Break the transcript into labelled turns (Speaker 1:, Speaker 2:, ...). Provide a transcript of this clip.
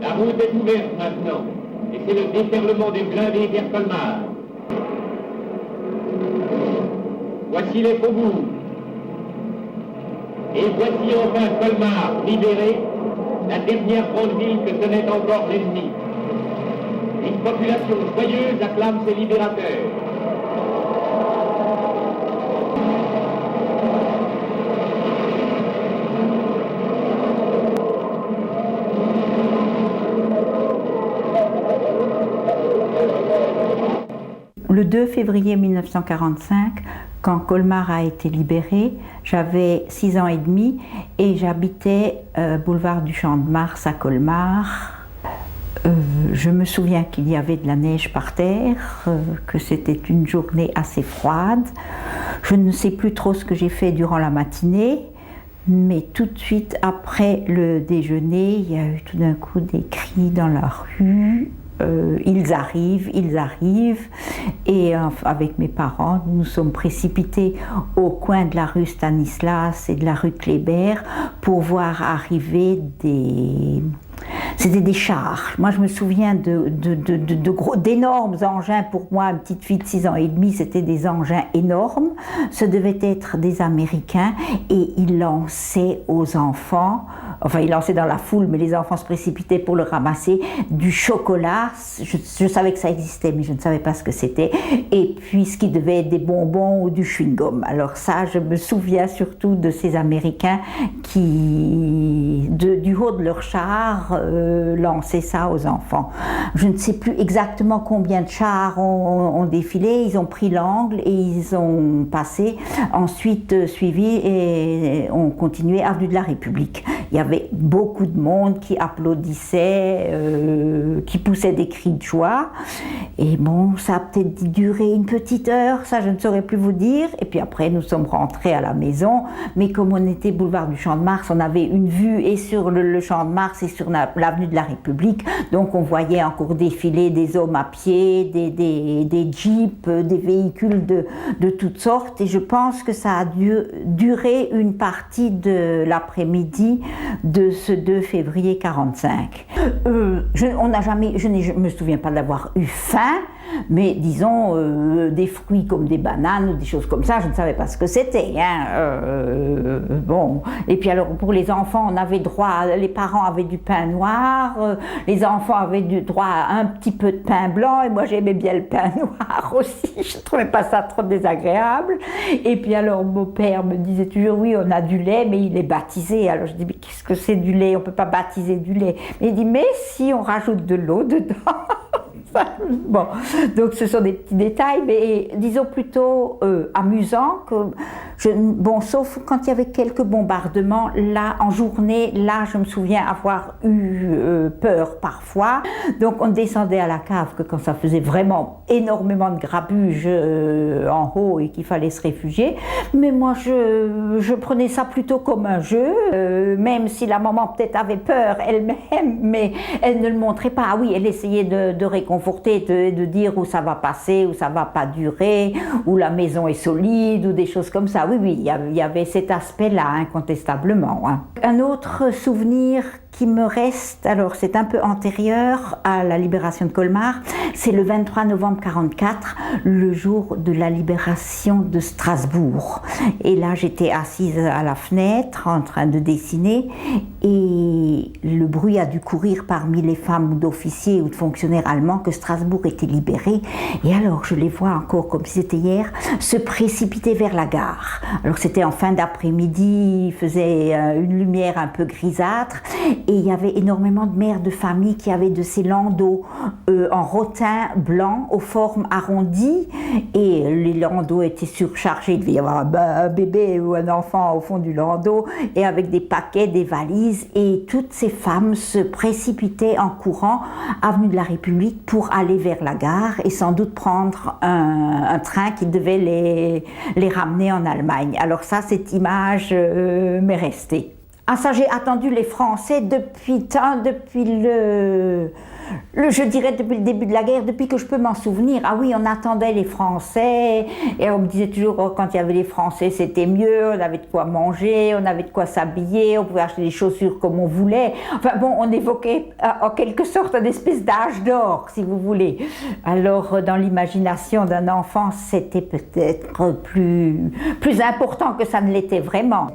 Speaker 1: La route est ouverte maintenant, et c'est le déferlement des blindés vers Colmar. Voici les faubourgs. Et voici enfin Colmar, libéré, la dernière grande ville que tenait encore l'ennemi. Une population joyeuse acclame ses libérateurs.
Speaker 2: Le 2 février 1945, quand Colmar a été libéré, j'avais 6 ans et demi et j'habitais boulevard du Champ de Mars à Colmar. Je me souviens qu'il y avait de la neige par terre, que c'était une journée assez froide. Je ne sais plus trop ce que j'ai fait durant la matinée, mais tout de suite après le déjeuner, il y a eu tout d'un coup des cris dans la rue. Ils arrivent, et avec mes parents, nous nous sommes précipités au coin de la rue Stanislas et de la rue Kléber pour voir arriver c'était des chars. Moi, je me souviens d'énormes engins. Pour moi, une petite fille de 6 ans et demi, c'était des engins énormes. Ce devaient être des Américains et ils lançaient aux enfants, enfin, ils lançaient dans la foule, mais les enfants se précipitaient pour le ramasser, du chocolat. Je savais que ça existait, mais je ne savais pas ce que c'était. Et puis, ce qui devait être des bonbons ou du chewing-gum. Alors ça, je me souviens surtout de ces Américains qui, du haut de leur char, lançaient ça aux enfants. Je ne sais plus exactement combien de chars ont défilé. Ils ont pris l'angle et ils ont passé. Ensuite, suivi et ont continué avenue de la République. Il y avait beaucoup de monde qui applaudissait, qui poussait des cris de joie. Et bon, ça a peut-être duré une petite heure, ça je ne saurais plus vous dire. Et puis après, nous sommes rentrés à la maison. Mais comme on était boulevard du Champ de Mars, on avait une vue et sur le Champ de Mars et sur l'avenue de la République. Donc on voyait encore défiler des hommes à pied, des jeeps, des véhicules de toutes sortes. Et je pense que ça a duré une partie de l'après-midi de ce 2 février 45. Je ne me souviens pas d'avoir eu faim, mais disons des fruits comme des bananes ou des choses comme ça, je ne savais pas ce que c'était. Bon. Et puis alors pour les enfants, on avait droit, les parents avaient du pain noir, les enfants avaient du droit à un petit peu de pain blanc, et moi j'aimais bien le pain noir aussi, je ne trouvais pas ça trop désagréable. Et puis alors mon père me disait toujours, oui, on a du lait, mais il est baptisé. Alors je dis, mais qu'est-ce que c'est du lait? On ne peut pas baptiser du lait. Mais il dit, mais si on rajoute de l'eau dedans. Bon, donc ce sont des petits détails, mais disons plutôt amusants. Bon, sauf quand il y avait quelques bombardements, là, en journée, là, je me souviens avoir eu peur parfois. Donc on descendait à la cave que quand ça faisait vraiment énormément de grabuge en haut et qu'il fallait se réfugier. Mais moi, je prenais ça plutôt comme un jeu, même si la maman peut-être avait peur elle-même, mais elle ne le montrait pas. Ah oui, elle essayait de réconforter, de dire où ça va passer, où ça va pas durer, où la maison est solide, ou des choses comme ça. Oui, il y avait cet aspect-là, incontestablement. Hein. Un autre souvenir qui me reste, alors c'est un peu antérieur à la libération de Colmar, c'est le 23 novembre 1944, le jour de la libération de Strasbourg. Et là, j'étais assise à la fenêtre en train de dessiner et le bruit a dû courir parmi les femmes d'officiers ou de fonctionnaires allemands que Strasbourg était libéré. Et alors, je les vois encore comme si c'était hier, se précipiter vers la gare. Alors, c'était en fin d'après-midi, il faisait une lumière un peu grisâtre. Et il y avait énormément de mères de famille qui avaient de ces landaux en rotin blanc aux formes arrondies. Et les landaux étaient surchargés. Il devait y avoir un bébé ou un enfant au fond du landau et avec des paquets, des valises. Et toutes ces femmes se précipitaient en courant avenue de la République pour aller vers la gare et sans doute prendre un train qui devait les ramener en Allemagne. Alors ça, cette image m'est restée. Ah ça, j'ai attendu les Français depuis je dirais depuis le début de la guerre, depuis que je peux m'en souvenir. Ah oui, on attendait les Français et on me disait toujours oh, quand il y avait les Français c'était mieux, on avait de quoi manger, on avait de quoi s'habiller, on pouvait acheter des chaussures comme on voulait. Enfin bon, on évoquait en quelque sorte une espèce d'âge d'or, si vous voulez. Alors dans l'imagination d'un enfant, c'était peut-être plus important que ça ne l'était vraiment.